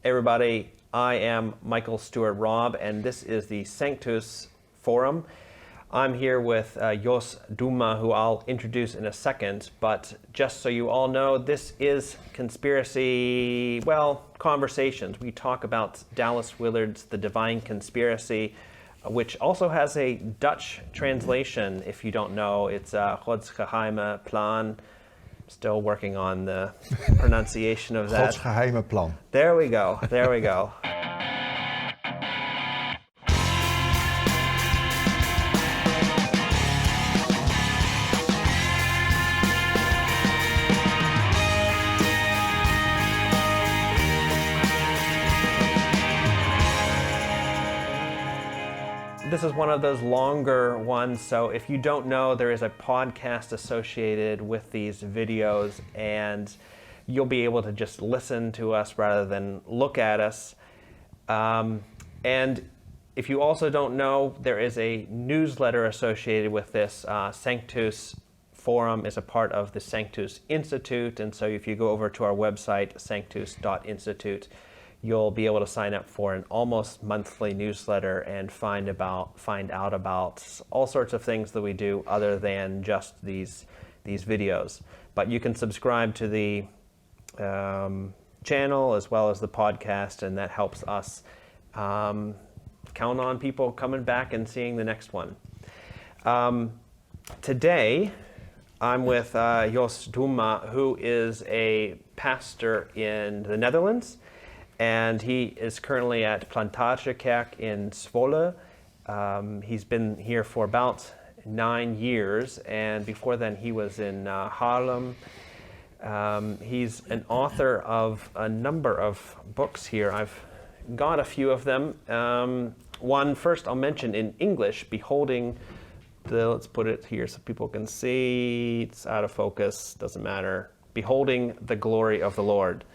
Everybody, I am Michael Stewart Robb, and this is the Sanctus Forum. I'm here with Jos Douma, who I'll introduce in a second, but just so you all know, this is conspiracy, conversations. We talk about Dallas Willard's The Divine Conspiracy, which also has a Dutch translation. If you don't know, it's Gods geheime plan. Still working on the pronunciation of that. Gods geheime plan. There we go. There we go. This is one of those longer ones, so if you don't know, there is a podcast associated with these videos, and you'll be able to just listen to us rather than look at us. And if you also don't know, there is a newsletter associated with this. Sanctus Forum is a part of the Sanctus Institute, and so if you go over to our website, sanctus.institute, you'll be able to sign up for an almost monthly newsletter and find out about all sorts of things that we do other than just these videos. But you can subscribe to the channel as well as the podcast, and that helps us count on people coming back and seeing the next one. Today, I'm with Jos Douma, who is a pastor in the Netherlands. And he is currently at Plantagekerk in Zwolle. He's been here for about 9 years, and before then he was in Haarlem. He's an author of a number of books here. I've got a few of them. One first I'll mention in English, Beholding let's put it here so people can see. It's out of focus, doesn't matter. Beholding the Glory of the Lord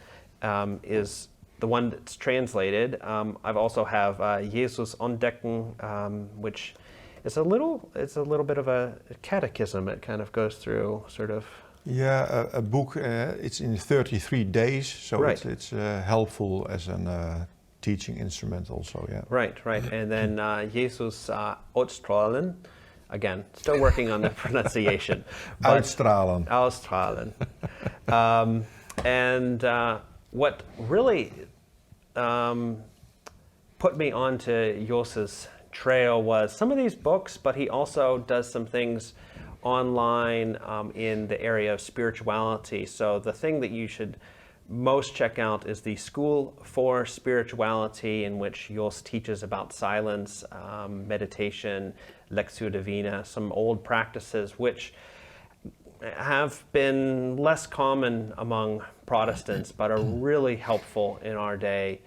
is the one that's translated. I've also have Jesus Ontdekken, which is a little bit of a catechism. It kind of goes through sort of. Yeah, a book. It's in 33 days, so right. it's helpful as a teaching instrument also. Yeah. Right. And then Jesus Uitstralen. Again, still working on the pronunciation. Uitstralen. Uitstralen. What really put me onto Jos's trail was some of these books, but he also does some things online in the area of spirituality. So the thing that you should most check out is the School for Spirituality, in which Jos teaches about silence, meditation, Lectio Divina, some old practices which have been less common among Protestants, but are really helpful in our day.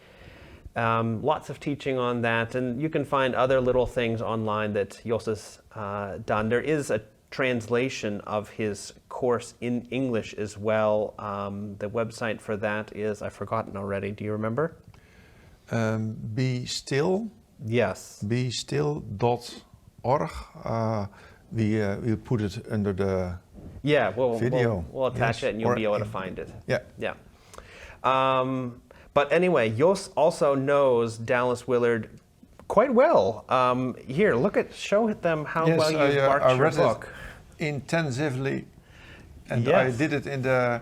Lots of teaching on that, and you can find other little things online that Jos has done. There is a translation of his course in English as well. The website for that is, I've forgotten already. Do you remember? Be Still. Yes. BeStill.org. We put it under the video. We'll attach it and you'll be able to find it. Yeah. But anyway, Jos also knows Dallas Willard quite well. Here, show them how well you've marked your book. It intensively, and yes. I did it in the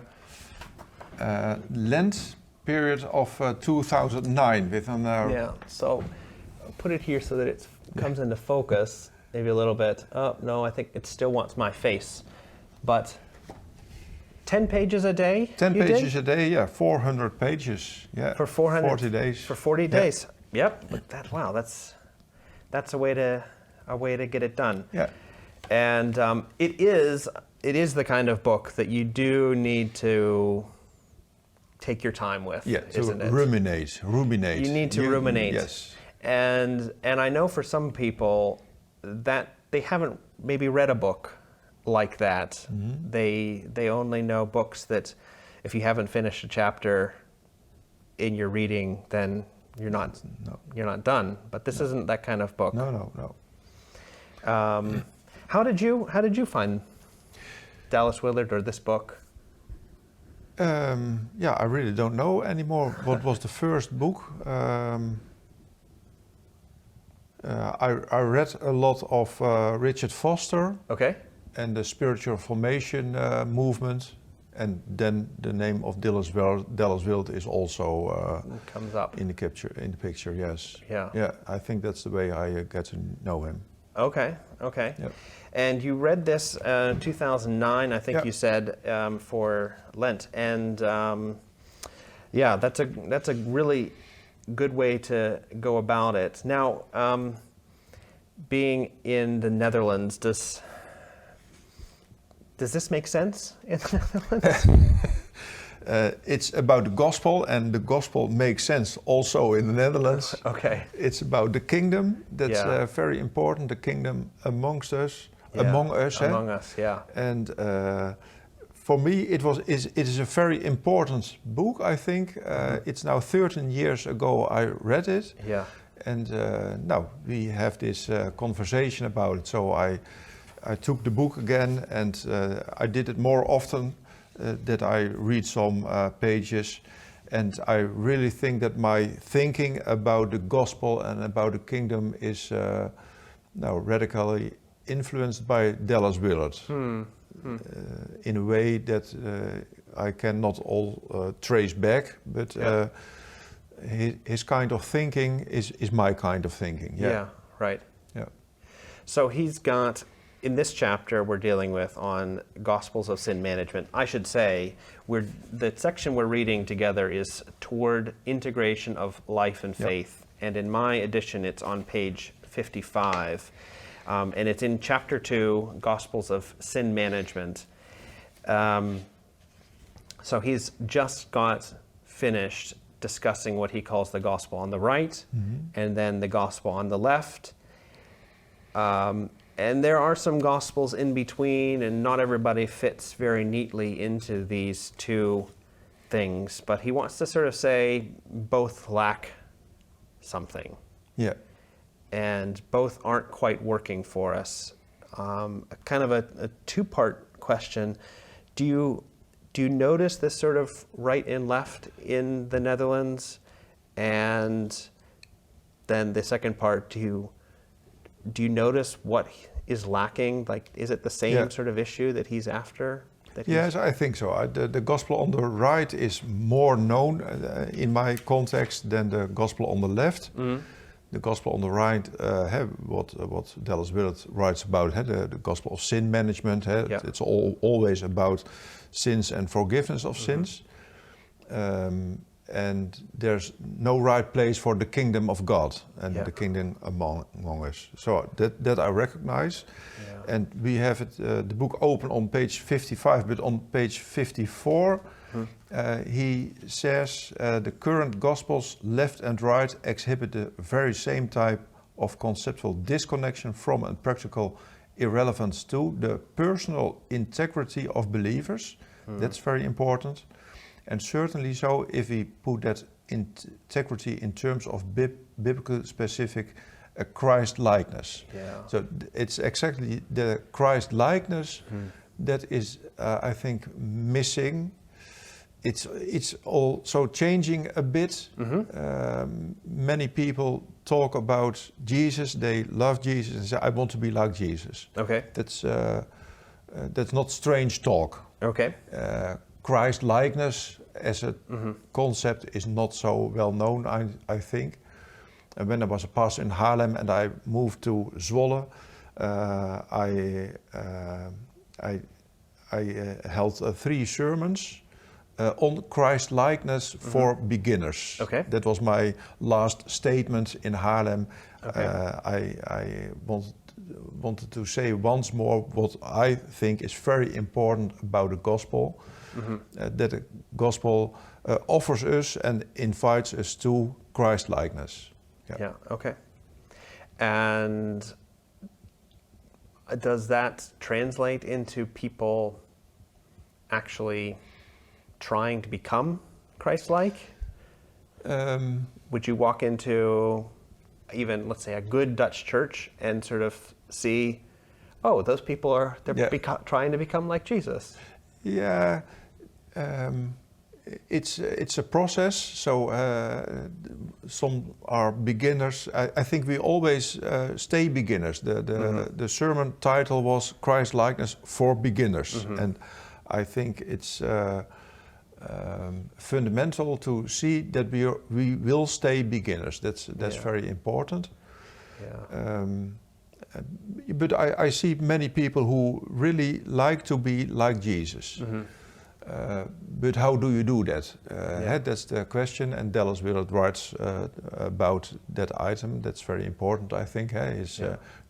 Lent period of 2009 with an. Yeah. So, I'll put it here so that it comes into focus. Maybe a little bit. Oh no, I think it still wants my face. But 10 pages a day? 10 pages a day, yeah. 400 pages, yeah. For 40 days. For 40 days. Yep. That's a way to get it done. Yeah. And it is the kind of book that you do need to take your time with, isn't it? Ruminate. You need to ruminate. Yes. And I know for some people that they haven't maybe read a book like that. Mm-hmm. They only know books that if you haven't finished a chapter in your reading, then you're not done. But this isn't that kind of book. No. How did you find Dallas Willard or this book? Yeah, I really don't know anymore what was the first book. I read a lot of Richard Foster. Okay. And the spiritual formation movement, and then the name of Dallas Willard is also comes up in the picture. Yes. Yeah. Yeah. I think that's the way I get to know him. Okay. Okay. Yep. And you read this 2009, I think Yeah. you said, for Lent, and yeah, that's a really good way to go about it. Now, being in the Netherlands, does this make sense in the Netherlands? It's about the gospel, and the gospel makes sense also in the Netherlands. Okay. It's about the kingdom. That's Yeah. very important. The kingdom amongst us, Yeah. among us. Among us, yeah. And for me, it is a very important book. I think it's now 13 years ago I read it. Yeah. And now we have this conversation about it. So I took the book again, and I did it more often. That I read some pages, and I really think that my thinking about the gospel and about the kingdom is now radically influenced by Dallas Willard in a way that I cannot all trace back, but his kind of thinking is my kind of thinking. Yeah, right. Yeah. So he's got, in this chapter we're dealing with on Gospels of Sin Management, I should say, the section we're reading together is toward integration of life and faith. And in my edition, it's on page 55. And it's in chapter 2, Gospels of Sin Management. So he's just got finished discussing what he calls the gospel on the right, and then the gospel on the left. And there are some gospels in between, and not everybody fits very neatly into these two things. But he wants to sort of say both lack something. Yeah. And both aren't quite working for us. Kind of a two-part question. Do you notice this sort of right and left in the Netherlands? And then the second part, do you notice what is lacking? Like, is it the same sort of issue that he's after? Yes, I think so. The gospel on the right is more known in my context than the gospel on the left. The gospel on the right, what Dallas Willard writes about, the gospel of sin management. It's always about sins and forgiveness of sins. And there's no right place for the kingdom of God and the kingdom among us. So that I recognize. Yeah. And we have it, the book open on page 55, but on page 54, he says the current gospels, left and right, exhibit the very same type of conceptual disconnection from and practical irrelevance to the personal integrity of believers. That's very important. And certainly so if we put that integrity in terms of biblical specific Christ-likeness. Yeah. So it's exactly the Christ-likeness that is, I think, missing. It's also changing a bit. Many people talk about Jesus, they love Jesus and say, I want to be like Jesus. Okay. That's not strange talk. Okay. Christ-likeness as a concept is not so well known, I think. And when I was a pastor in Haarlem and I moved to Zwolle, I held 3 sermons on Christ-likeness for beginners. Okay. That was my last statement in Haarlem. Okay. I wanted to say once more what I think is very important about the gospel. That the gospel offers us and invites us to Christ-likeness. Yeah, okay. And does that translate into people actually trying to become Christ-like? Would you walk into even, let's say, a good Dutch church and sort of see, oh, those people they're trying to become like Jesus? Yeah. it's a process. So some are beginners. I think we always stay beginners. The sermon title was Christ likeness for beginners, and I think it's fundamental to see that we will stay beginners. That's very important. Yeah. But I see many people who really like to be like Jesus. But how do you do that? That's the question, and Dallas Willard writes about that item. That's very important, I think. His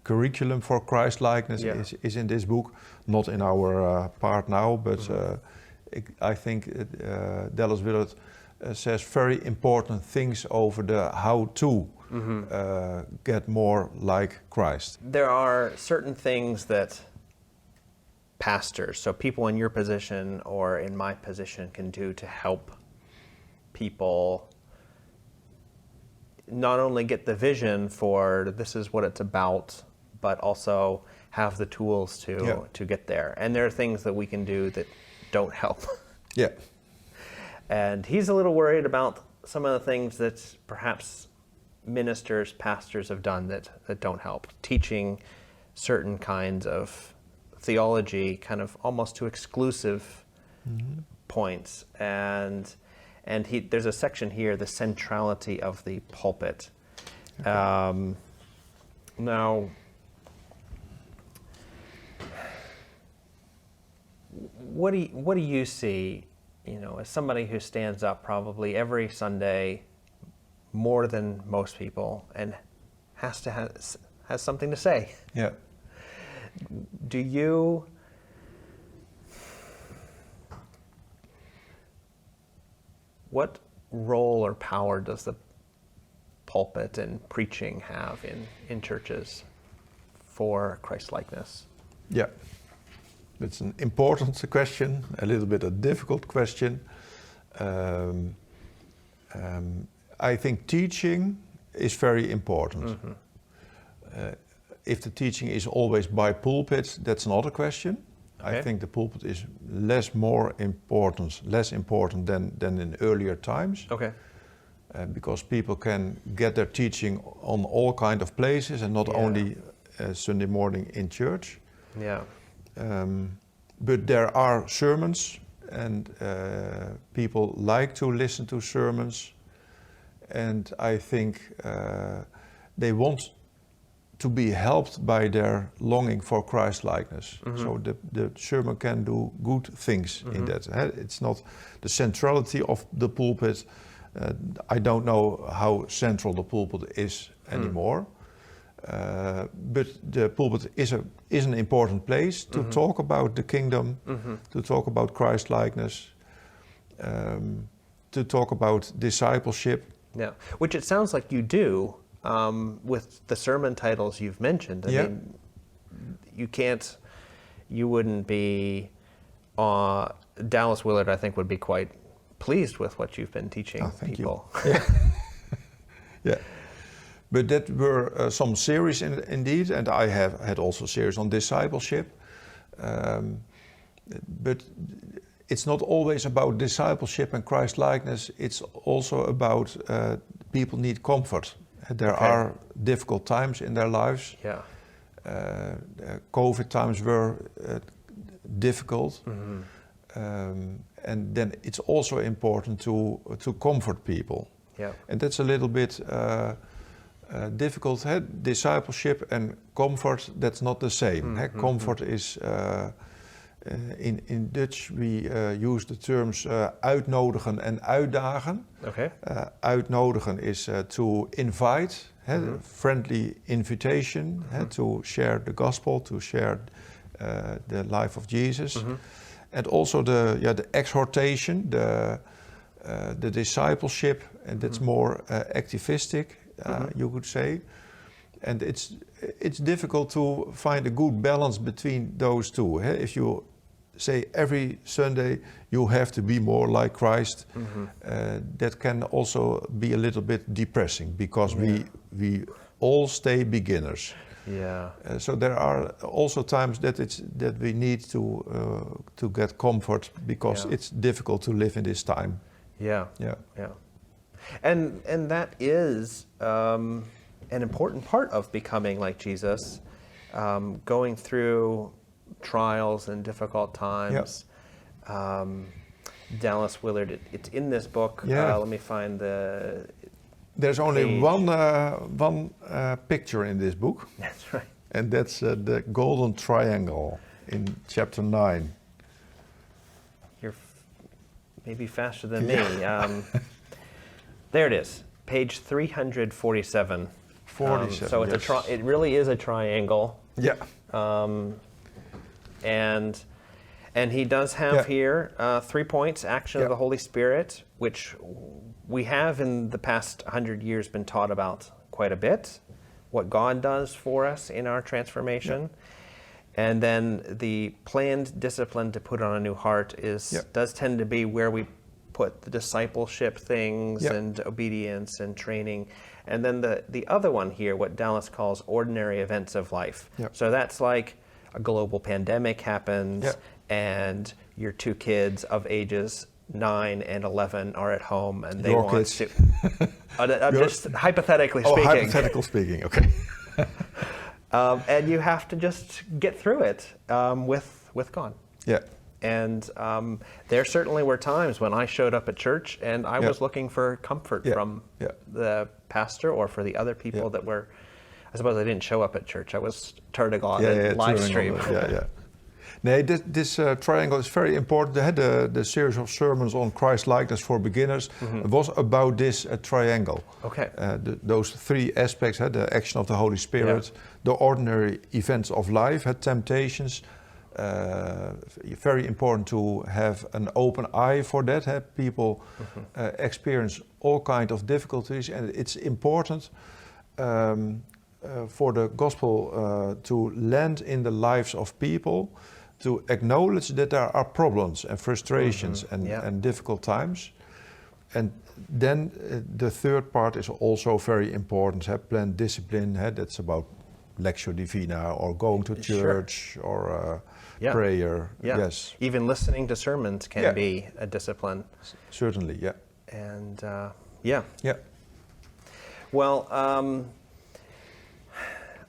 curriculum for Christ-likeness is in this book, not in our part now, but I think Dallas Willard says very important things over the how to get more like Christ. There are certain things that pastors, so people in your position or in my position, can do to help people not only get the vision for this is what it's about, but also have the tools to get there. And there are things that we can do that don't help. Yeah. And he's a little worried about some of the things that perhaps ministers, pastors have done that don't help. Teaching certain kinds of theology kind of almost to exclusive points. And there's a section here, the centrality of the pulpit. Okay. Now, what do you see, as somebody who stands up probably every Sunday more than most people and has something to say? Yeah. What role or power does the pulpit and preaching have in churches for Christ-likeness? Yeah, it's an important question, a little bit a difficult question. I think teaching is very important. If the teaching is always by pulpit, that's not a question. Okay. I think the pulpit is less important than in earlier times. Okay. Because people can get their teaching on all kind of places and not only Sunday morning in church. Yeah. But there are sermons, and people like to listen to sermons, and I think they want to be helped by their longing for Christ-likeness. So the sermon can do good things in that. It's not the centrality of the pulpit. I don't know how central the pulpit is anymore. But the pulpit is an important place to talk about the kingdom, to talk about Christ-likeness, to talk about discipleship. Yeah, which it sounds like you do with the sermon titles you've mentioned. I mean, you wouldn't be, Dallas Willard, I think, would be quite pleased with what you've been teaching people. Yeah. Yeah. But that were some series indeed, and I have had also series on discipleship. But it's not always about discipleship and Christ-likeness. It's also about people need comfort. There are difficult times in their lives. Yeah. COVID times were difficult. And then it's also important to comfort people. Yeah. And that's a little bit difficult. Discipleship and comfort, that's not the same. Comfort is, in Dutch we use the terms uitnodigen en uitdagen. Okay. Uitnodigen is to invite, friendly invitation, to share the gospel, to share the life of Jesus. And also the exhortation, the discipleship, and that's more activistic, you could say. And it's difficult to find a good balance between those two. If you say every Sunday you have to be more like Christ, that can also be a little bit depressing, because we all stay beginners. Yeah. So there are also times that we need to get comfort because it's difficult to live in this time. Yeah. Yeah. Yeah. And that is an important part of becoming like Jesus, going through trials and difficult times. Dallas Willard, it's in this book. Yeah. Let me find the There's only page. one picture in this book, That's right. and that's the golden triangle in chapter 9. You're maybe faster than me. There it is, page 347. 47. So it's yes. it really is a triangle. Yeah. And he does have here 3 points: action of the Holy Spirit, which we have in the past 100 years been taught about quite a bit, what God does for us in our transformation. And then the planned discipline to put on a new heart does tend to be where we put the discipleship things and obedience and training. And then the other one here, what Dallas calls ordinary events of life. So that's like a global pandemic happens and your 2 kids of ages 9 and 11 are at home and they want kids. to... I'm just hypothetically speaking. Hypothetical speaking, okay. And you have to just get through it with God. Yeah. And there certainly were times when I showed up at church and I was looking for comfort from the pastor or for the other people that were... I suppose I didn't show up at church. I was turning on live stream. Nee, this triangle is very important. The series of sermons on Christ-likeness for beginners was about this triangle. Okay. Those 3 aspects, the action of the Holy Spirit, the ordinary events of life, temptations. Very important to have an open eye for that. People experience all kinds of difficulties, and it's important for the gospel to land in the lives of people, to acknowledge that there are problems and frustrations and difficult times. And then the third part is also very important. Planned discipline, that's about Lectio Divina or going to church or prayer. Yes. Even listening to sermons can be a discipline. Certainly, And Well,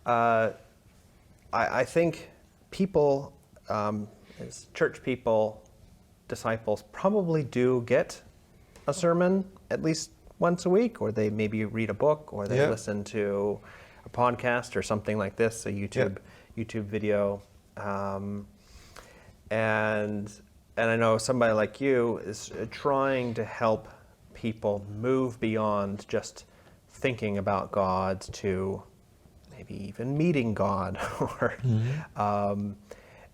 I think people, as church people, disciples, probably do get a sermon at least once a week, or they maybe read a book, or they listen to a podcast or something like this, a YouTube video. And I know somebody like you is trying to help people move beyond just thinking about God to maybe even meeting God or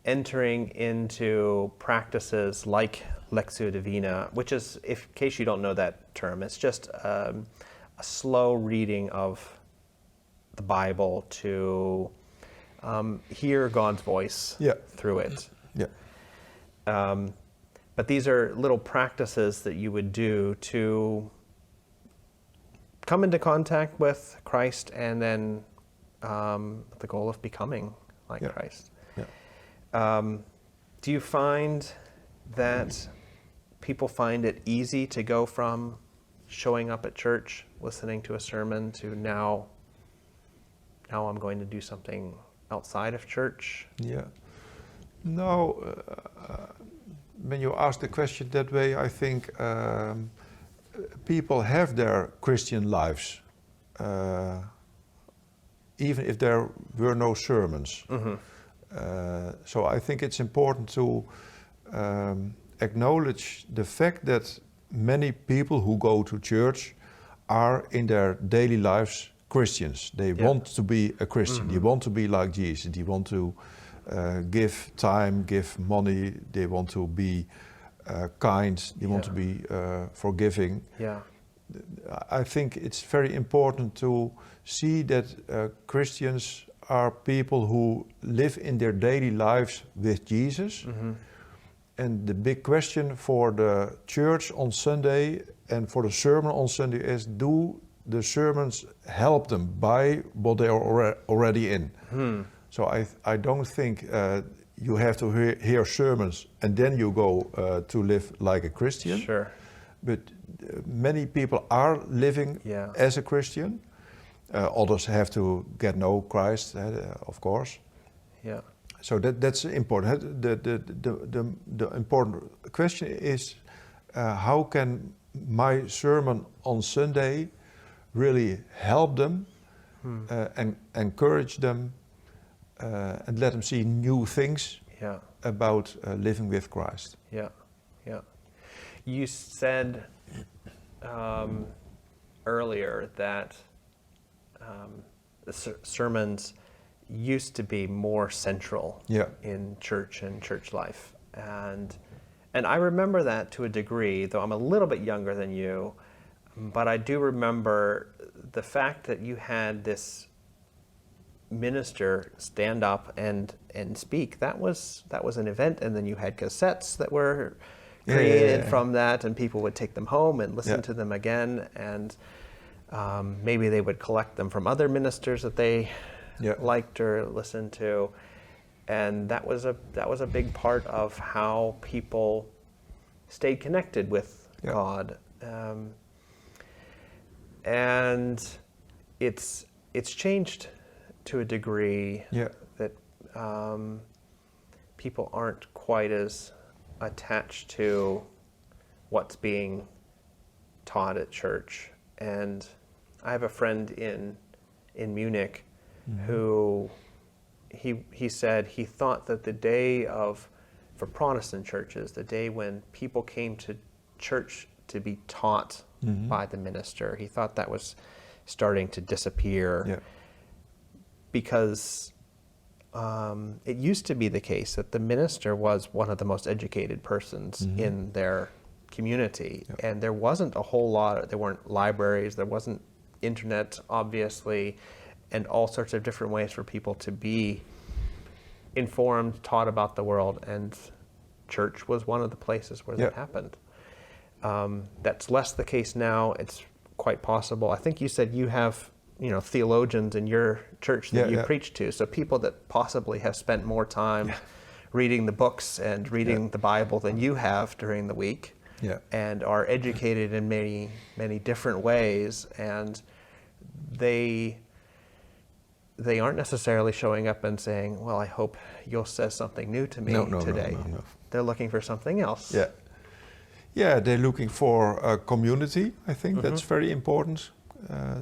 entering into practices like Lectio Divina, which is, in case you don't know that term, it's just a slow reading of the Bible to hear God's voice through it. But these are little practices that you would do to come into contact with Christ and then the goal of becoming like Christ. Do you find that people find it easy to go from showing up at church, listening to a sermon, to now I'm going to do something outside of church? No, when you ask the question that way, I think people have their Christian lives, even if there were no sermons. So I think it's important to acknowledge the fact that many people who go to church are in their daily lives Christians. They want to be a Christian. They want to be like Jesus. They want to give time, give money. They want to be kind. They want to be forgiving. I think it's very important to see that Christians are people who live in their daily lives with Jesus. And the big question for the church on Sunday and for the sermon on Sunday is, do the sermons help them by what they are already in. So I don't think you have to hear sermons and then you go to live like a Christian. Sure. But many people are living as a Christian. Others have to get know Christ, of course. Yeah. So that's important. The important question is, how can my sermon on Sunday really help them and encourage them and let them see new things about living with Christ? Yeah, yeah. You said earlier that the sermons used to be more central in church and church life, and I remember that to a degree, though I'm a little bit younger than you, but I do remember the fact that you had this minister stand up and speak. That was an event, and then you had cassettes that were created from that, and people would take them home and listen to them again, and maybe they would collect them from other ministers that they liked or listened to, and that was a big part of how people stayed connected with God, and it's changed to a degree that people aren't quite as attached to what's being taught at church. And I have a friend in Munich who he said he thought that the day for Protestant churches, the day when people came to church to be taught by the minister, he thought that was starting to disappear, because it used to be the case that the minister was one of the most educated persons in their community, and there wasn't a whole lot, there weren't libraries, there wasn't internet, obviously, and all sorts of different ways for people to be informed, taught about the world, and church was one of the places where that happened. That's less the case now. It's quite possible. I think you said you have theologians in your church that you preach to, so people that possibly have spent more time reading the books and reading the Bible than you have during the week, and are educated in many, many different ways, and they aren't necessarily showing up and saying, well, I hope Jos says something new to me today. No. They're looking for something else. Yeah, they're looking for a community. I think that's very important.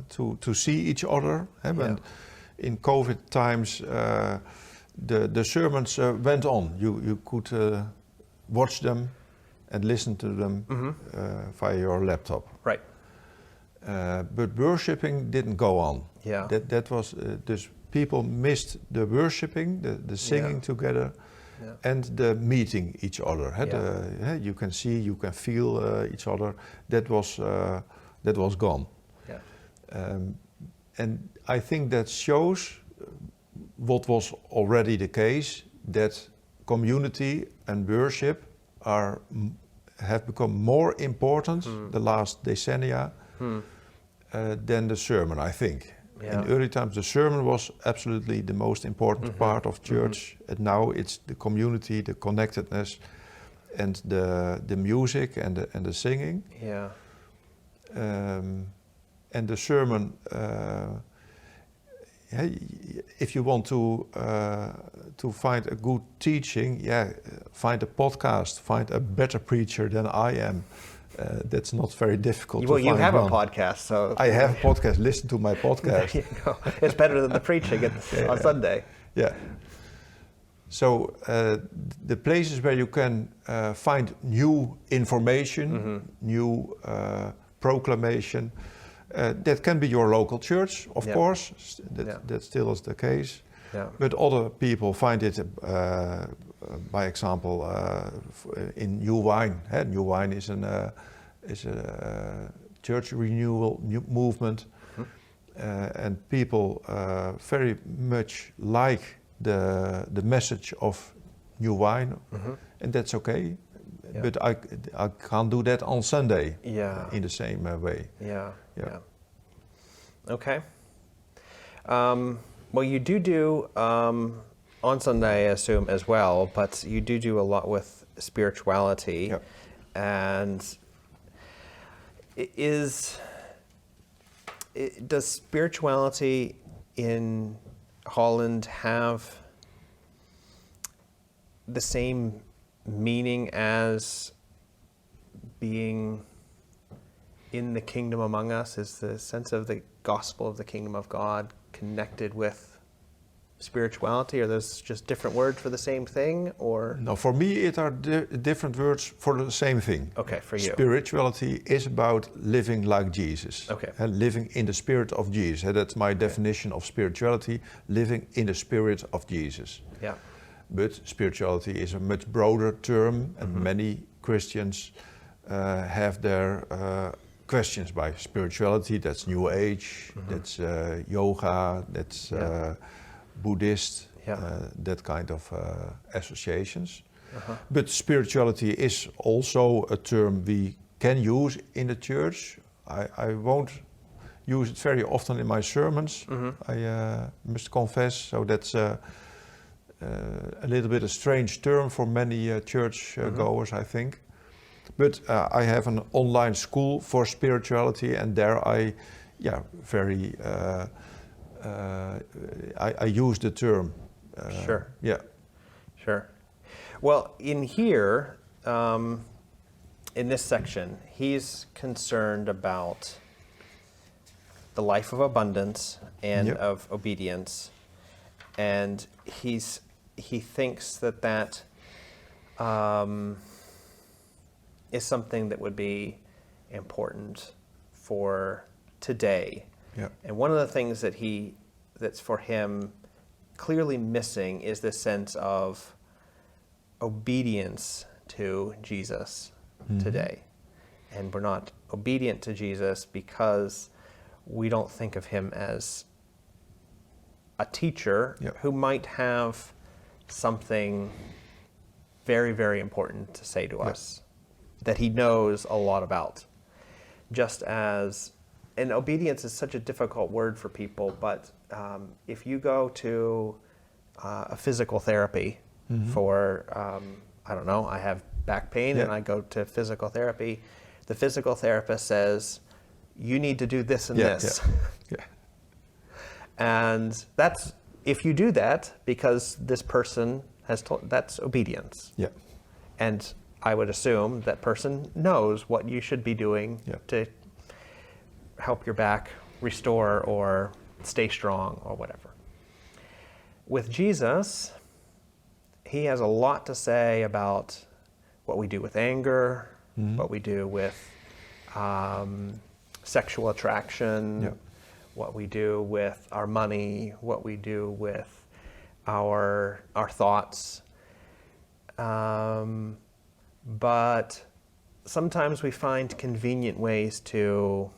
To see each other. And in COVID times, the sermons went on. You could watch them and listen to them via your laptop. Right. But worshiping didn't go on. That was dus people missed the worshiping, the singing together, and the meeting each other. You can see, you can feel each other. That was gone. And I think that shows what was already the case, that community and worship have become more important the last decennia than the sermon, I think. In early times, the sermon was absolutely the most important part of church, and now it's the community, the connectedness, and the music and the singing. And the sermon, if you want to find a good teaching, find a podcast, find a better preacher than I am. That's not very difficult to find. Well, you have a podcast, so... I have a podcast. Listen to my podcast. There you go. It's better than the preaching on Sunday. Yeah. So the places where you can find new information, new proclamation, that can be your local church, of course. That still is the case. But other people find it, by example, in New Wine. New Wine is a church renewal movement, and people very much like the message of New Wine, and that's okay. But I can't do that on Sunday in the same way. Okay. Well, you do on Sunday, I assume, as well, but you do a lot with spirituality. Yep. And does spirituality in Holland have the same meaning as being in the kingdom among us? Is the sense of the gospel of the kingdom of God connected with spirituality? Are those just different words for the same thing, or? No, for me it are different words for the same thing. Okay, for you. Spirituality is about living like Jesus. Okay. And living in the spirit of Jesus. And that's my definition of spirituality, living in the spirit of Jesus. Yeah. But spirituality is a much broader term, and many Christians have their questions by spirituality. That's New Age, that's yoga, that's Buddhist, that kind of associations. But spirituality is also a term we can use in the church. I won't use it very often in my sermons, I must confess. So that's a little bit a strange term for many church goers, I think. But I have an online school for spirituality, and there I use the term. Sure. Yeah. Sure. Well, in here, in this section, he's concerned about the life of abundance and of obedience, and he thinks that is something that would be important for today. Yeah. And one of the things that's for him clearly missing is this sense of obedience to Jesus today. And we're not obedient to Jesus because we don't think of him as a teacher who might have something very, very important to say to us that he knows a lot about. Just as, and obedience is such a difficult word for people, but if you go to a physical therapy for, I don't know, I have back pain and I go to physical therapy, the physical therapist says, you need to do this and this. And that's, if you do that because this person has told, that's obedience. Yeah. And I would assume that person knows what you should be doing to help your back restore or stay strong or whatever. With Jesus, he has a lot to say about what we do with anger, what we do with sexual attraction, what we do with our money, what we do with our thoughts. But sometimes we find convenient ways to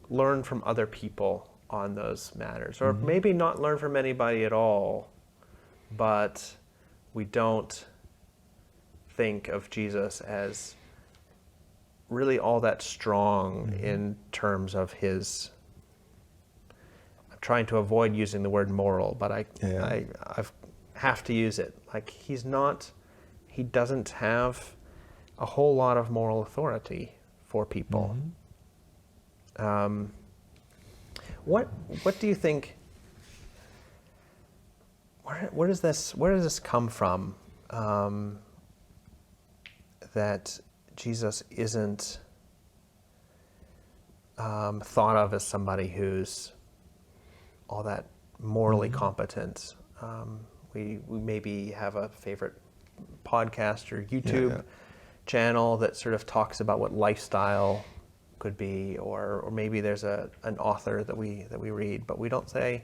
learn from other people on those matters, or maybe not learn from anybody at all, but we don't think of Jesus as really all that strong in terms of his, I'm trying to avoid using the word moral, but I have to use it. Like he doesn't have a whole lot of moral authority for people. What do you think, where does this come from, that Jesus isn't thought of as somebody who's all that morally competent? We maybe have a favorite podcast or YouTube channel that sort of talks about what lifestyle could be, or maybe there's an author that we read, but we don't say,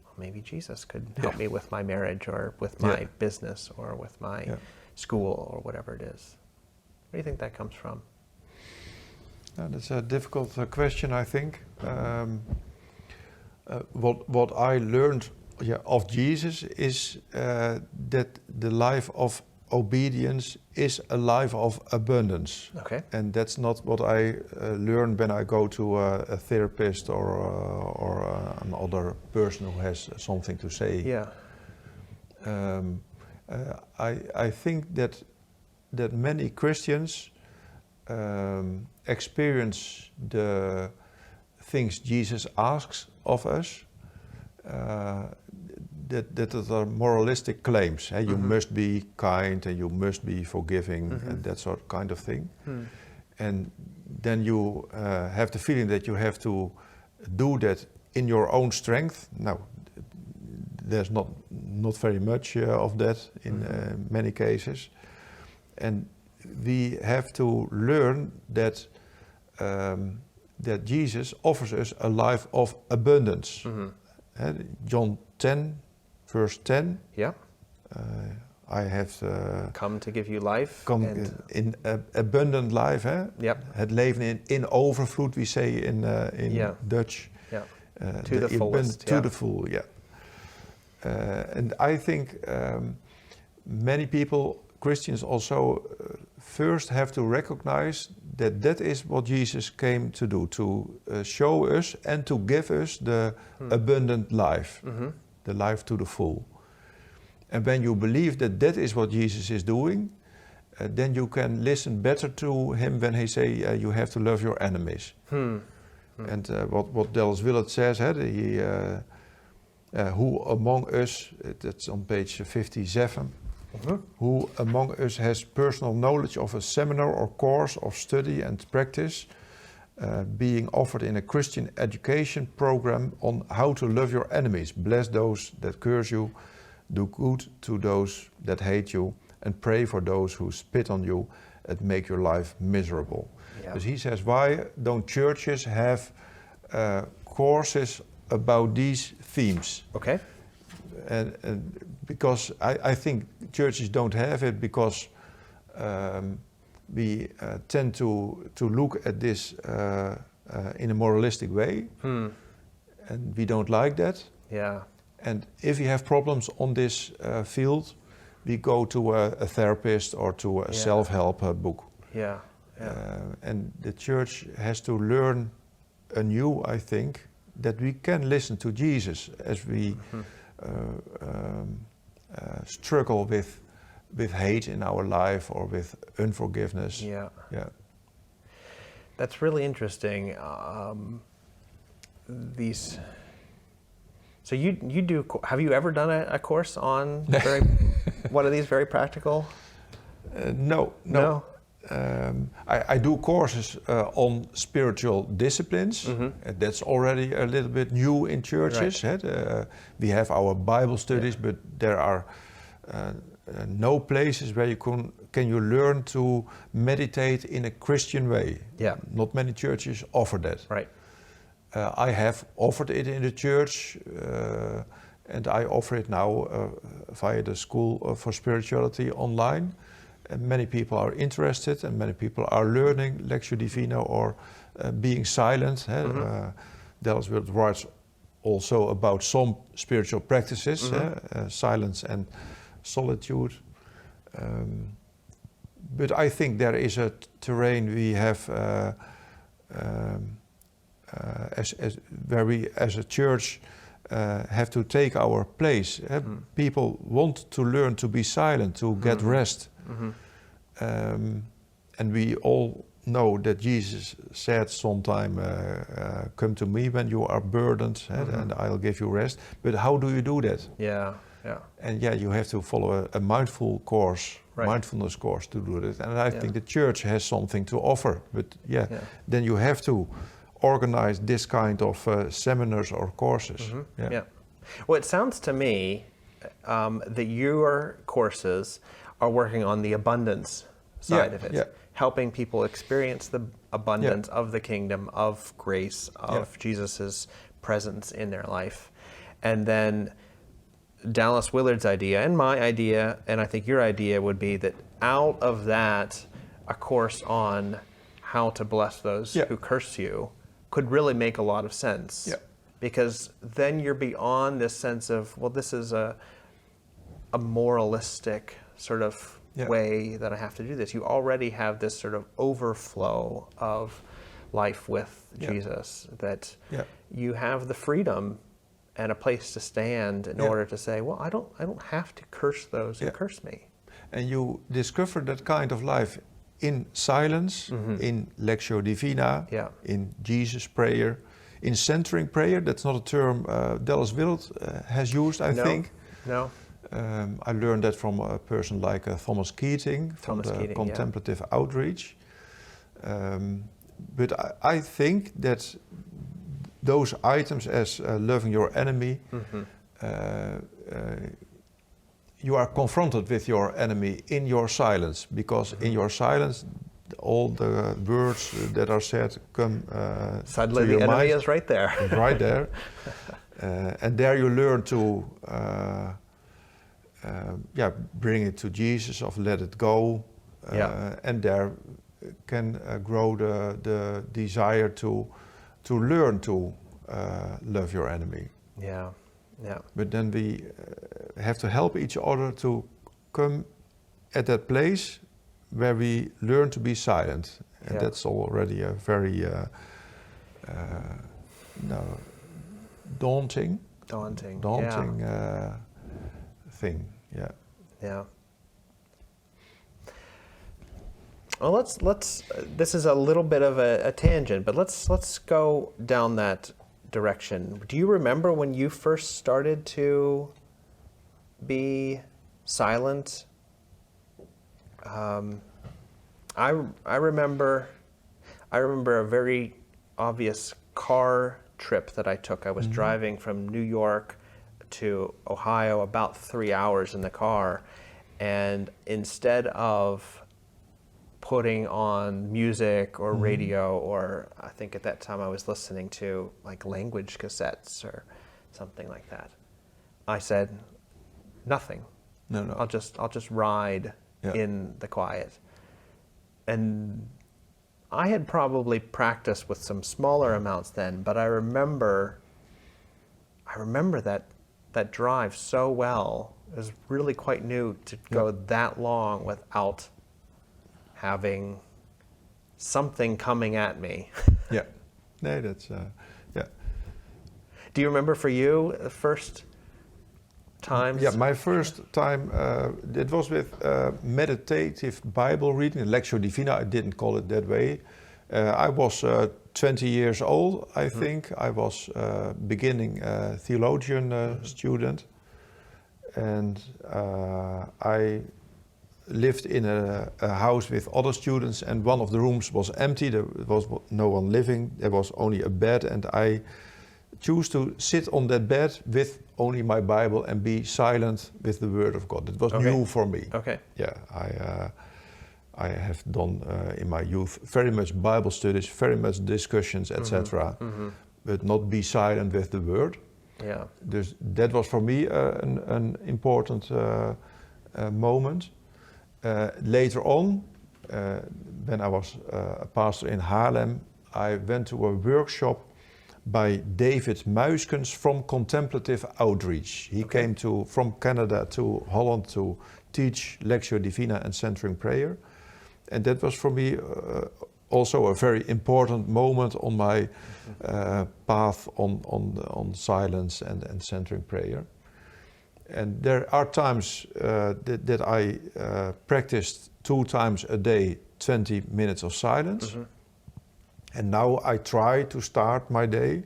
well, maybe Jesus could help me with my marriage or with my business or with my school or whatever it is. Where do you think that comes from? That's a difficult question, I think. What I learned of Jesus is that the life of obedience is a life of abundance. Okay. And that's not what I learn when I go to a therapist or another person who has something to say. Yeah. I think that many Christians experience the things Jesus asks of us, that are moralistic claims. You must be kind and you must be forgiving and that sort of kind of thing. And then you have the feeling that you have to do that in your own strength. Now, there's not very much of that in many cases. And we have to learn that that Jesus offers us a life of abundance. John 10, verse 10. Yeah. I have Come to give you life. come in abundant life. Yep. Het leven in overvloed, we say in Dutch. Yeah. To the fullest. To the full, yeah. And I think many people, Christians also, first have to recognize that is what Jesus came to do, to show us and to give us the abundant life, the life to the full. And when you believe that is what Jesus is doing, then you can listen better to him when he say you have to love your enemies. And what Dallas Willard says, who among us, that's on page 57, who among us has personal knowledge of a seminar or course of study and practice being offered in a Christian education program on how to love your enemies, bless those that curse you, do good to those that hate you, and pray for those who spit on you and make your life miserable. Yeah. So he says, why don't churches have courses about these themes? Okay. And because I think churches don't have it because we tend to look at this in a moralistic way, and we don't like that. Yeah. And if we have problems on this field, we go to a therapist or to a self-help book. Yeah. And the church has to learn anew, I think, that we can listen to Jesus as we struggle with hate in our life or with unforgiveness. Yeah. Yeah. That's really interesting. So you do. Have you ever done a course on one of these very practical? No. I do courses on spiritual disciplines. That's already a little bit new in churches. Right. We have our Bible studies, but there are no places where you can learn to meditate in a Christian way. Yeah. Not many churches offer that. Right. I have offered it in the church, and I offer it now via the School for Spirituality online. And many people are interested, and many people are learning Lectio Divina or being silent. Dallas Willard writes also about some spiritual practices, silence and solitude. But I think there is a terrain we have where we as a church have to take our place. People want to learn to be silent, to get rest. And we all know that Jesus said sometime, come to me when you are burdened and I'll give you rest. But how do you do that? Yeah. And you have to follow a mindfulness course to do that. And I think the church has something to offer. But then you have to organize this kind of seminars or courses. Well, it sounds to me that your courses are working on the abundance side of it, helping people experience the abundance of the kingdom, of grace, of Jesus's presence in their life. And then Dallas Willard's idea and my idea, and I think your idea would be that out of that, a course on how to bless those who curse you could really make a lot of sense. Yeah. Because then you're beyond this sense of, well, this is a moralistic sort of way that I have to do this. You already have this sort of overflow of life with Jesus, that you have the freedom and a place to stand in order to say, well, I don't have to curse those who curse me. And you discover that kind of life in silence, in Lectio Divina, in Jesus prayer, in centering prayer. That's not a term Dallas Willard has used, I think. No. I learned that from a person like Thomas Keating, from the Contemplative Outreach. But I think that those items as loving your enemy, you are confronted with your enemy in your silence, because in your silence all the words that are said come suddenly to your the enemy mind. is right there. Right there. And there you learn to bring it to Jesus, of let it go, and there can grow the desire to learn to love your enemy. Yeah. But then we have to help each other to come at that place where we learn to be silent, and that's already a very daunting thing. Yeah. Well, let's. This is a little bit of a tangent, but let's go down that direction. Do you remember when you first started to be silent? I remember a very obvious car trip that I took. I was driving from New York to Ohio, about 3 hours in the car, and instead of putting on music or radio, or I think at that time I was listening to like language cassettes or something like that, I said, nothing. No. I'll just ride in the quiet. And I had probably practiced with some smaller amounts then, but I remember that drive so well. It was really quite new to go that long without having something coming at me. No, that's Do you remember for you the first times? Yeah, my first time, it was with meditative Bible reading, Lectio Divina. I didn't call it that way. I was 20 years old, I think. I was beginning theologian student, and I lived in a house with other students, and one of the rooms was empty. There was no one living. There was only a bed, and I chose to sit on that bed with only my Bible and be silent with the Word of God. It was new for me. Okay. Yeah, I have done in my youth very much Bible studies, very much discussions, etc., but not be silent with the Word. Yeah. That was for me an important moment. Later on, when I was a pastor in Haarlem, I went to a workshop by David Muiskens from Contemplative Outreach. He came from Canada to Holland to teach Lectio Divina and Centering Prayer. And that was for me also a very important moment on my path on silence and centering prayer. And there are times that I practiced 2 times a day, 20 minutes of silence. And now I try to start my day,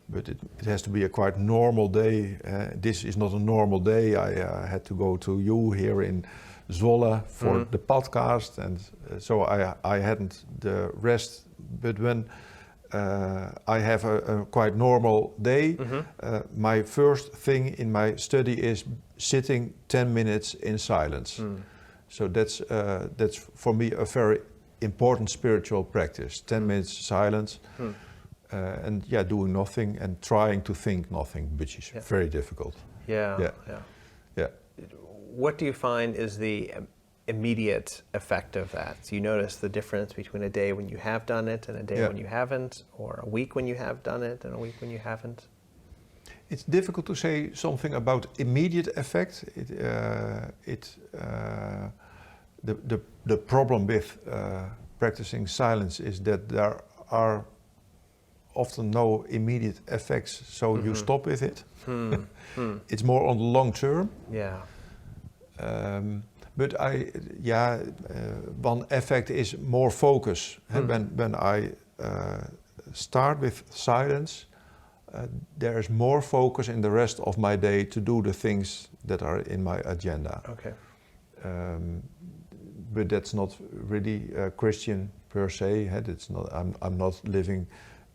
but it has to be a quite normal day. This is not a normal day. I had to go to you here in Zwolle for the podcast, and so I hadn't the rest. But when I have a quite normal day, my first thing in my study is sitting 10 minutes in silence. So that's for me a very important spiritual practice. 10 minutes silence, and doing nothing and trying to think nothing, which is very difficult. Yeah. What do you find is the immediate effect of that? So you notice the difference between a day when you have done it and a day when you haven't, or a week when you have done it and a week when you haven't? It's difficult to say something about immediate effect. the problem with practicing silence is that there are often no immediate effects, so you stop with it. It's more on the long term. Yeah. But one effect is more focus. When I start with silence, there is more focus in the rest of my day to do the things that are in my agenda. Okay. But that's not really Christian per se. It's not. I'm not living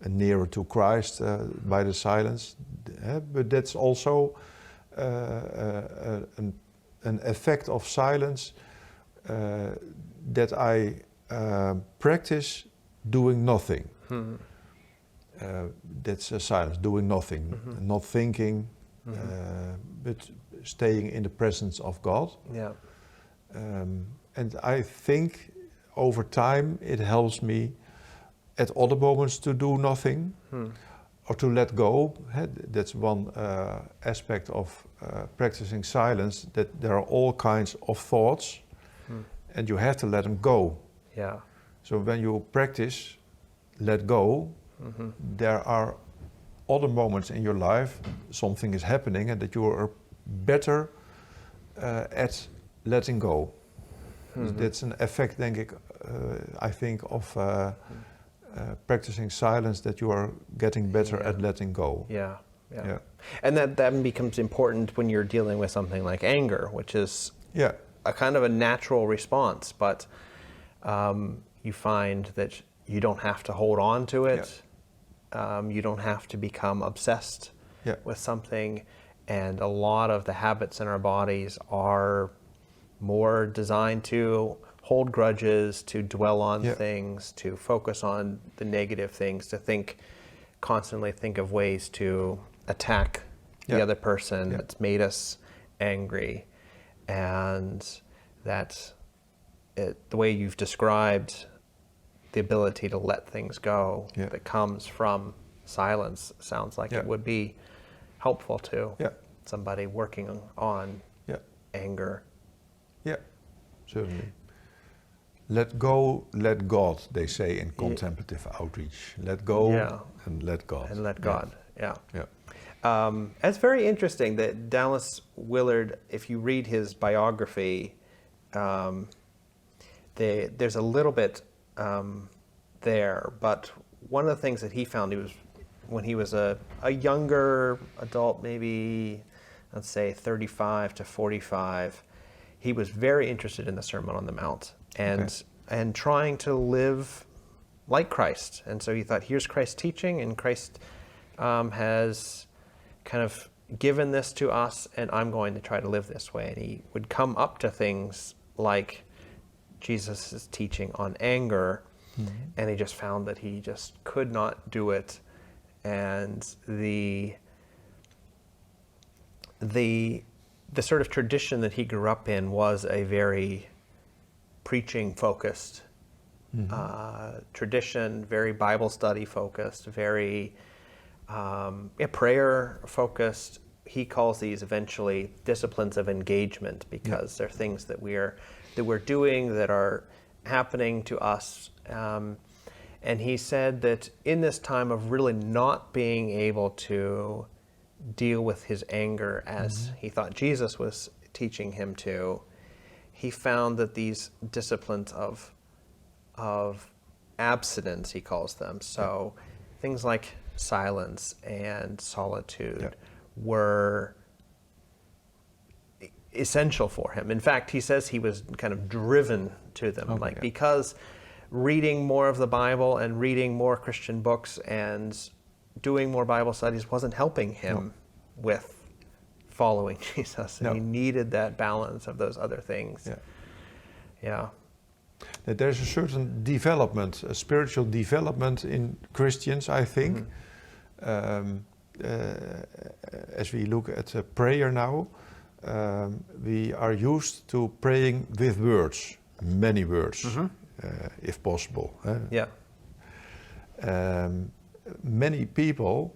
nearer to Christ by the silence. But that's also an effect of silence that I practice doing nothing. That's a silence, doing nothing, not thinking, but staying in the presence of God. Yeah. And I think over time it helps me at other moments to do nothing or to let go. That's one aspect of practicing silence, that there are all kinds of thoughts and you have to let them go. Yeah. So when you practice let go, there are other moments in your life, something is happening and that you are better at letting go. That's an effect, I think, of practicing silence, that you are getting better at letting go. Yeah. And that becomes important when you're dealing with something like anger, which is a kind of a natural response, but you find that you don't have to hold on to it. You don't have to become obsessed with something. And a lot of the habits in our bodies are more designed to hold grudges, to dwell on things, to focus on the negative things, to constantly think of ways to attack the other person that's made us angry. And that the way you've described the ability to let things go that comes from silence sounds like it would be helpful to somebody working on anger. Yeah, certainly. Let go, let God, they say in contemplative outreach. Let go and let God. And let God, it's very interesting that Dallas Willard, if you read his biography, there's a little bit there, but one of the things that he found, when he was a younger adult, maybe, let's say 35 to 45, he was very interested in the Sermon on the Mount and trying to live like Christ. And so he thought, here's Christ's teaching, and Christ has kind of given this to us, and I'm going to try to live this way. And he would come up to things like Jesus' teaching on anger, and he just found that he just could not do it. And the sort of tradition that he grew up in was a very preaching-focused tradition, very Bible study-focused, very prayer-focused. He calls these eventually disciplines of engagement, because they're things that we're doing that are happening to us. And he said that in this time of really not being able to deal with his anger as he thought Jesus was teaching him to, he found that these disciplines of abstinence, he calls them, so things like silence and solitude were essential for him. In fact, he says he was kind of driven to them, because reading more of the Bible and reading more Christian books and doing more Bible studies wasn't helping him with following Jesus. And he needed that balance of those other things. That there's a certain development, a spiritual development in Christians, I think. As we look at prayer now, we are used to praying with words, many words, if possible. Many people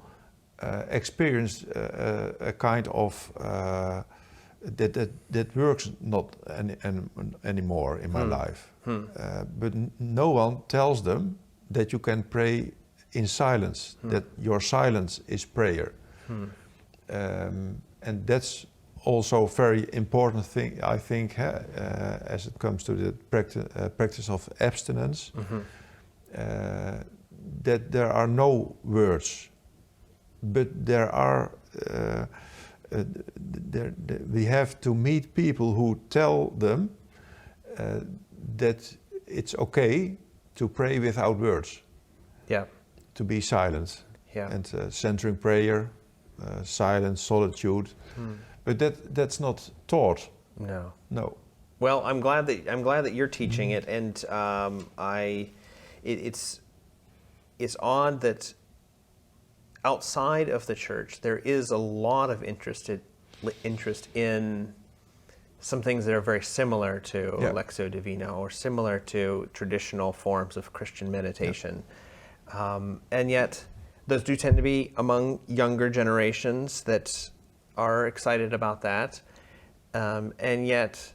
experience a kind of that works not anymore in my life. But no one tells them that you can pray in silence, that your silence is prayer. And that's also a very important thing, I think, as it comes to the practice of abstinence, that there are no words, but there are, we have to meet people who tell them that it's okay to pray without words. Yeah. To be silent. Yeah. And centering prayer, silence, solitude. But that's not taught. No. No. Well, I'm glad that you're teaching it, and it's odd that outside of the church there is a lot of interest in some things that are very similar to Lectio Divina or similar to traditional forms of Christian meditation, and yet those do tend to be among younger generations that are excited about that, and yet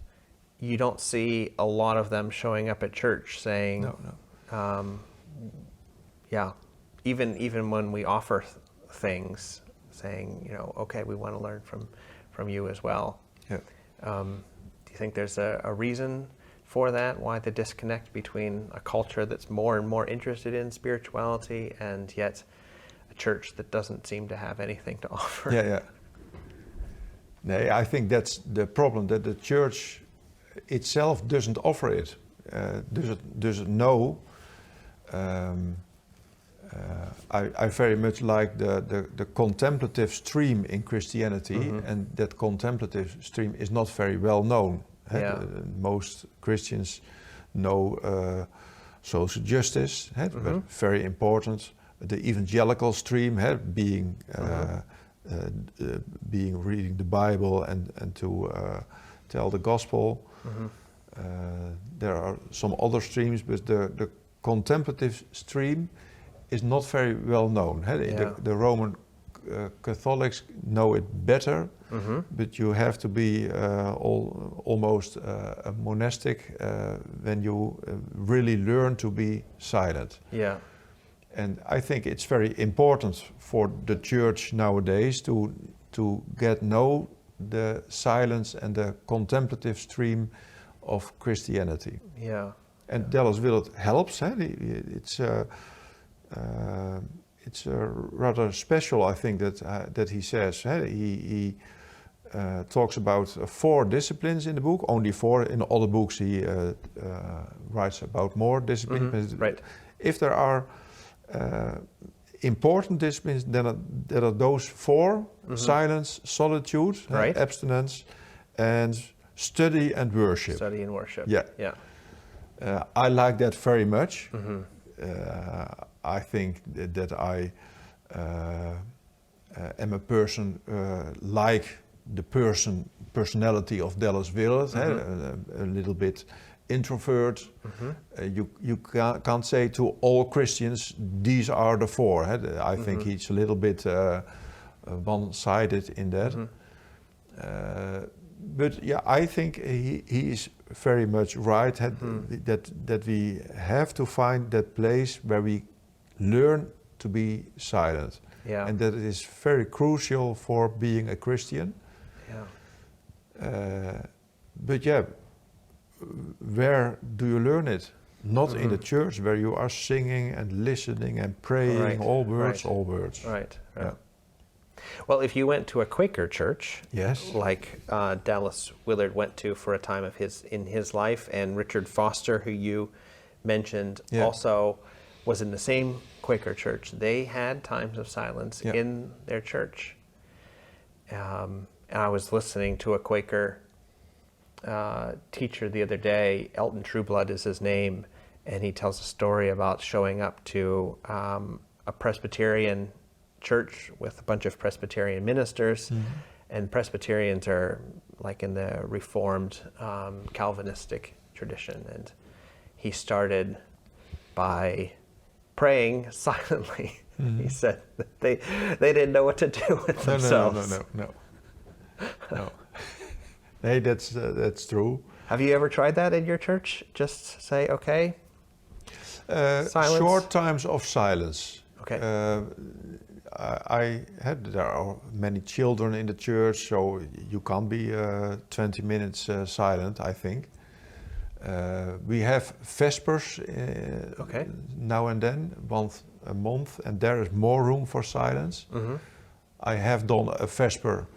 you don't see a lot of them showing up at church saying, even when we offer things, saying, okay, we want to learn from you as well. Yeah. Do you think there's a reason for that? Why the disconnect between a culture that's more and more interested in spirituality and yet a church that doesn't seem to have anything to offer? Yeah. No, I think that's the problem, that the church itself doesn't offer it. Doesn't know. I very much like the contemplative stream in Christianity, and that contemplative stream is not very well known. Yeah. Most Christians know social justice, but very important. The evangelical stream, being reading the Bible and to tell the gospel. There are some other streams, but the contemplative stream is not very well known. The Roman Catholics know it better, but you have to be almost a monastic when you really learn to be silent. Yeah. And I think it's very important for the church nowadays to get know the silence and the contemplative stream of Christianity. Yeah. And Dallas Willard helps. It's rather special, I think, that he says. He talks about 4 disciplines in the book, only 4. In other books he writes about more disciplines. Right. If there are important disciplines, then there are those 4: silence, solitude, abstinence, and study and worship. Study and worship. Yeah. I like that very much. I think that I am a person like the personality of Dallas Willard, a little bit introvert. You can't say to all Christians, these are the 4. I think he's a little bit one-sided in that. But yeah, I think he is very much right, that we have to find that place where we learn to be silent. Yeah. And that it is very crucial for being a Christian. Yeah. But yeah, where do you learn it? Not in the church where you are singing and listening and praying, all words. Right. Yeah. Well, if you went to a Quaker church, yes, like Dallas Willard went to for a time of his life, and Richard Foster, who you mentioned, also was in the same Quaker church, they had times of silence in their church. And I was listening to a Quaker teacher the other day. Elton Trueblood is his name, and he tells a story about showing up to a Presbyterian church with a bunch of Presbyterian ministers, and Presbyterians are like in the Reformed Calvinistic tradition, and he started by praying silently. He said that they didn't know what to do with themselves. No. Hey, that's true. Have you ever tried that in your church? Just say, okay, silence? Short times of silence. Okay. There are many children in the church, so you can't be 20 minutes silent, I think. We have Vespers now and then, once a month, and there is more room for silence. Mm-hmm. I have done a Vesper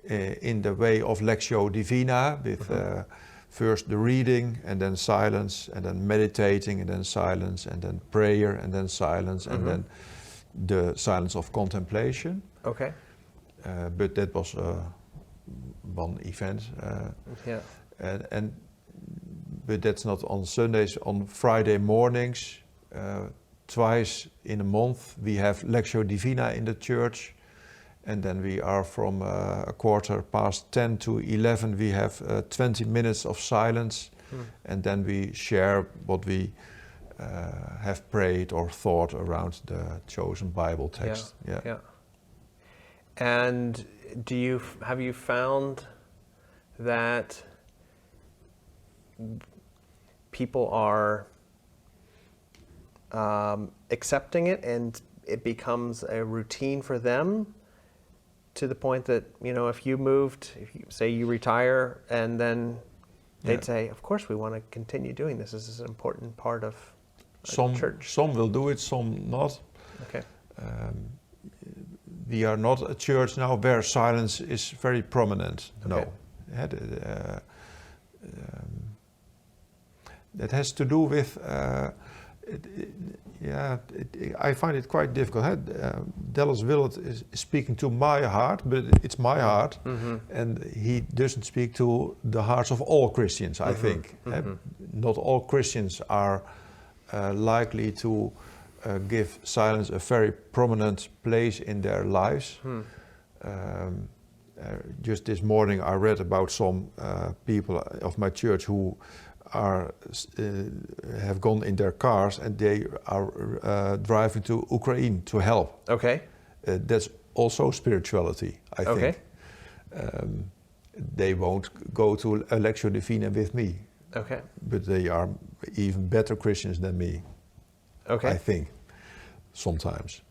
in the way of Lectio Divina, with first the reading, and then silence, and then meditating, and then silence, and then prayer, and then silence, and then the silence of contemplation. Okay. But that was one event. But that's not on Sundays. On Friday mornings, twice in a month, we have Lectio Divina in the church. And then we are from 10:15 to 11, we have 20 minutes of silence. And then we share what we have prayed or thought around the chosen Bible text. Yeah. And have you found that people are accepting it and it becomes a routine for them, to the point that, if you say you retire, and then they'd say, of course we want to continue doing this. This is an important part of church. Some will do it, some not. Okay. We are not a church now where silence is very prominent. Okay. No. That has to do with, I find it quite difficult. Dallas Willard is speaking to my heart, but it's my heart, and he doesn't speak to the hearts of all Christians, I think. Not all Christians are likely to give silence a very prominent place in their lives. Just this morning I read about some people of my church who have gone in their cars and they are driving to Ukraine to help. Okay. That's also spirituality, I think. They won't go to a Lectio Divina with me. Okay. But they are even better Christians than me. Okay. I think, sometimes.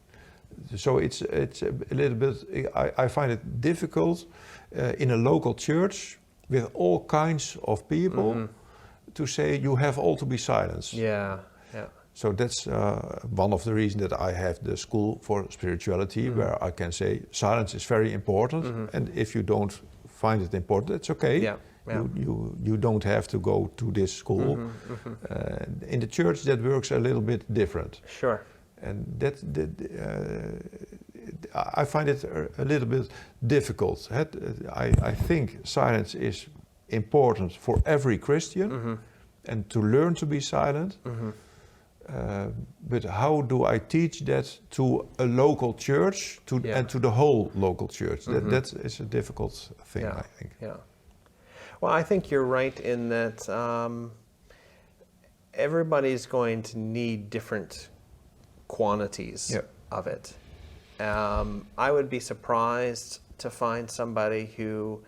So it's a little bit, I find it difficult in a local church with all kinds of people to say you have all to be silenced. Yeah. So that's one of the reasons that I have the School for Spirituality, where I can say silence is very important, and if you don't find it important, it's okay. Yeah. You don't have to go to this school. In the church that works a little bit different. Sure. And I find it a little bit difficult. I think silence is important for every Christian, and to learn to be silent. But how do I teach that to a local church and to the whole local church? That is a difficult thing, I think. Yeah. Well, I think you're right in that everybody's going to need different quantities of it. I would be surprised to find somebody who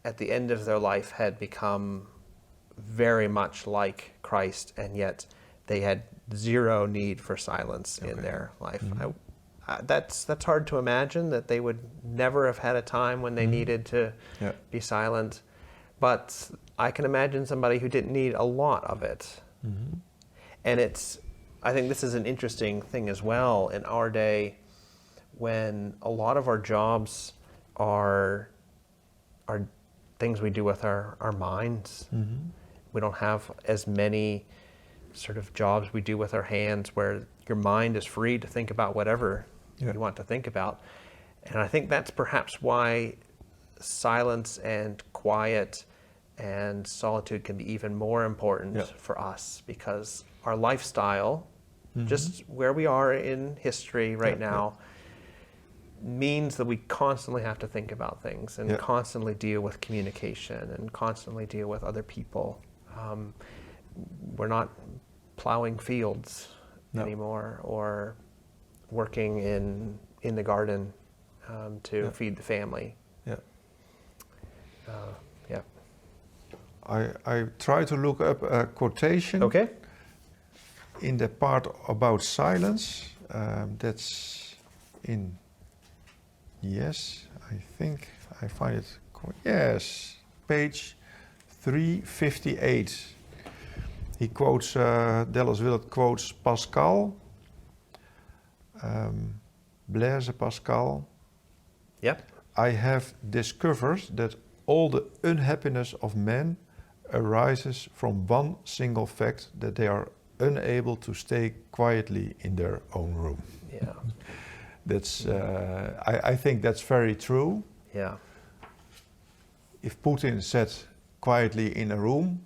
at the end of their life had become very much like Christ, and yet they had zero need for silence in their life. That's hard to imagine, that they would never have had a time when they needed to be silent. But I can imagine somebody who didn't need a lot of it. And I think this is an interesting thing as well in our day, when a lot of our jobs are things we do with our minds. We don't have as many sort of jobs we do with our hands where your mind is free to think about whatever you want to think about. And I think that's perhaps why silence and quiet and solitude can be even more important for us, because our lifestyle, just where we are in history right now, means that we constantly have to think about things and constantly deal with communication and constantly deal with other people. We're not plowing fields anymore, or working in the garden to feed the family. Yeah. I try to look up a quotation Okay. in the part about silence. That's in, yes, I think I find it, yes, page 358. He quotes, Dallas Willard quotes Pascal, Blaise Pascal. Yep. I have discovered that all the unhappiness of men arises from one single fact, that they are unable to stay quietly in their own room. Yeah. That's, I think that's very true. Yeah. If Putin sat quietly in a room,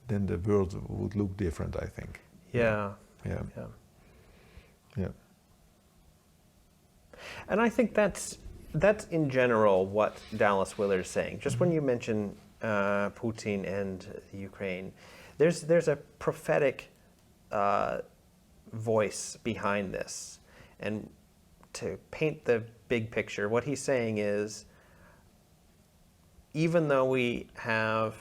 then the world would look different, I think. Yeah. Yeah. Yeah. Yeah. And I think that's in general what Dallas Willard is saying. Just when you mention Putin and Ukraine, there's a prophetic voice behind this. And to paint the big picture, what he's saying is, even though we have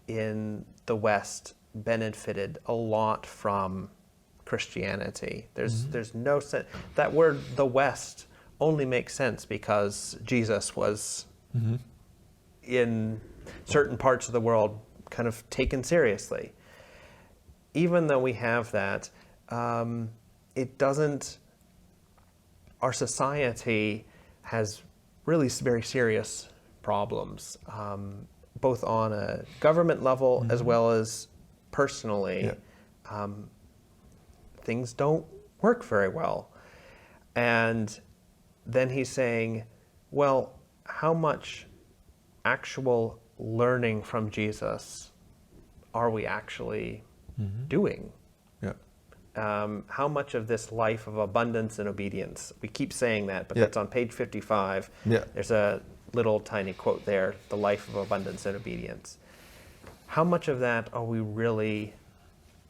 in the West benefited a lot from Christianity, there's no sense, that word the West only makes sense because Jesus was in certain parts of the world kind of taken seriously. Even though we have that, it doesn't, our society has really very serious problems, both on a government level as well as personally. Yeah. Things don't work very well. And then he's saying, well, how much actual learning from Jesus are we actually doing? Yeah. How much of this life of abundance and obedience, we keep saying that, but Yeah. that's on page 55. Yeah. There's a little tiny quote there, the life of abundance and obedience. How much of that are we really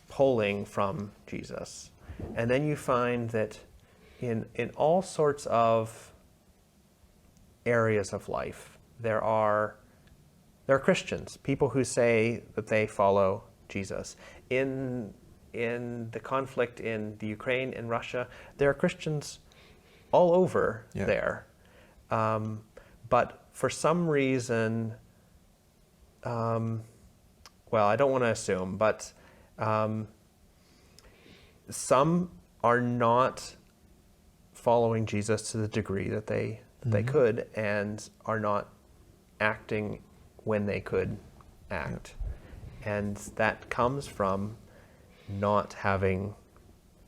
pulling from Jesus? And then you find that in all sorts of areas of life, there are Christians, people who say that they follow Jesus. In the conflict in the Ukraine and Russia, there are Christians all over there. But for some reason, well, I don't want to assume, but some are not following Jesus to the degree that they could, and are not acting when they could act. And that comes from not having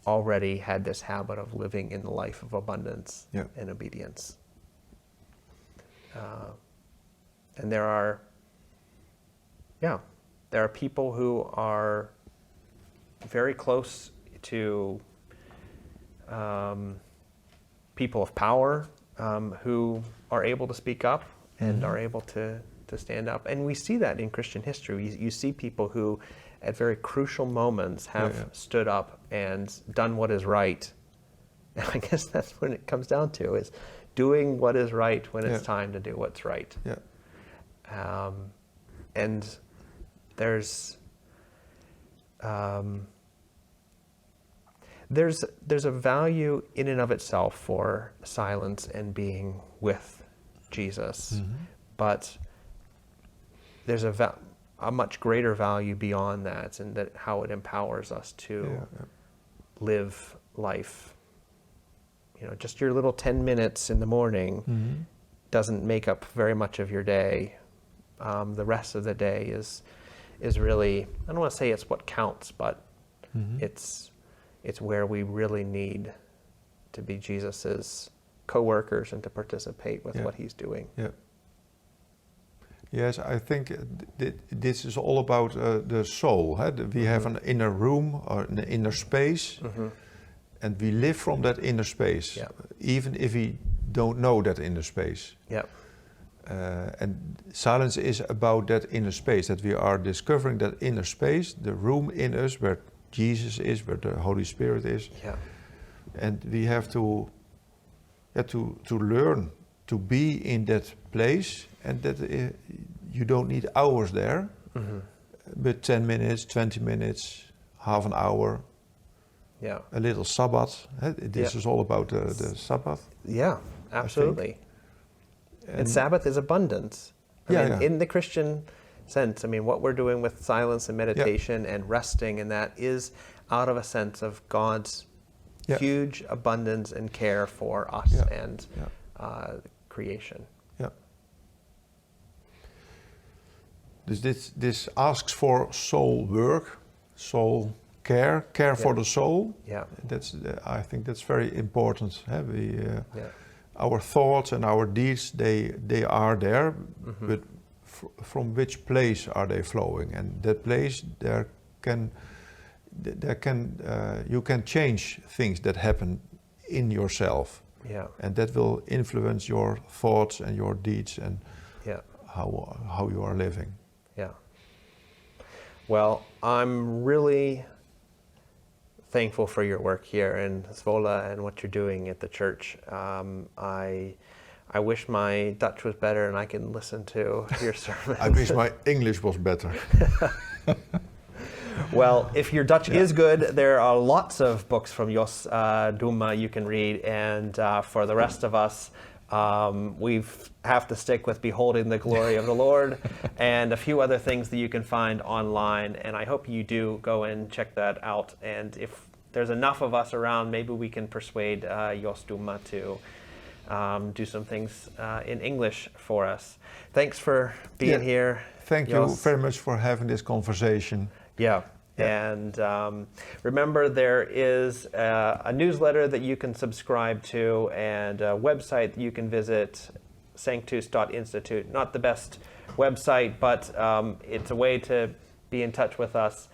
already had this habit of living in the life of abundance and obedience. And there are people who are very close to people of power who are able to speak up and are able to stand up. And we see that in Christian history. You see people who, at very crucial moments, have stood up and done what is right. And I guess that's when it comes down to, is doing what is right when it's time to do what's right. Yeah. And there's a value in and of itself for silence and being with Jesus, but there's a much greater value beyond that, and that how it empowers us to live life. You know, just your little 10 minutes in the morning doesn't make up very much of your day. The rest of the day is really, I don't want to say it's what counts, but it's where we really need to be Jesus's co-workers and to participate with what he's doing. Yeah. Yes, I think this is all about the soul. We have an inner room or an inner space, and we live from that inner space, even if we don't know that inner space. Yeah. And silence is about that inner space, that we are discovering that inner space, the room in us where Jesus is, where the Holy Spirit is. Yeah. And we have to learn to be in that place, and that you don't need hours there, but 10 minutes, 20 minutes, half an hour, a little Sabbath. This is all about the Sabbath. Yeah, absolutely. And Sabbath is abundance. I mean, in the Christian sense, I mean, what we're doing with silence and meditation and resting, and that is out of a sense of God's huge abundance and care for us and creation. Yeah. This asks for soul work, soul care for the soul. Yeah. I think that's very important. Our thoughts and our deeds, they are there, but from which place are they flowing? And that place, you can change things that happen in yourself. Yeah. And that will influence your thoughts and your deeds and how you are living. Yeah. Well, I'm really thankful for your work here in Zwolle and what you're doing at the church. I wish my Dutch was better and I can listen to your sermons. I wish my English was better. Well, if your Dutch is good, there are lots of books from Jos Douma you can read, and for the rest of us, we have to stick with Beholding the Glory of the Lord and a few other things that you can find online, and I hope you do go and check that out. And if there's enough of us around, maybe we can persuade Jos Douma to do some things in English for us. Thanks for being here. Thank you very much for having this conversation. Yeah. And remember, there is a newsletter that you can subscribe to and a website that you can visit, Sanctus.Institute. Not the best website, but it's a way to be in touch with us.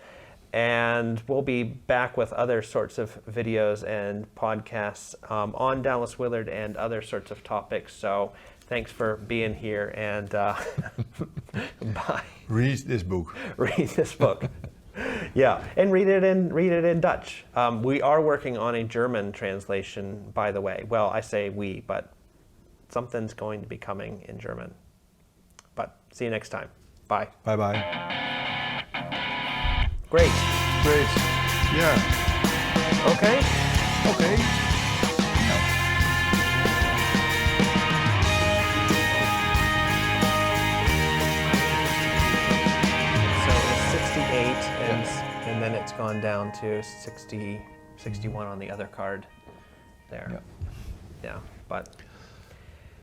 And we'll be back with other sorts of videos and podcasts on Dallas Willard and other sorts of topics. So thanks for being here, and bye. Read this book. Read this book. Yeah, and read it in Dutch. We are working on a German translation, by the way. Well, I say we, but something's going to be coming in German. But see you next time. Bye. Bye-bye. Great. Yeah. Okay. And then it's gone down to 60, 61 on the other card there. Yeah, but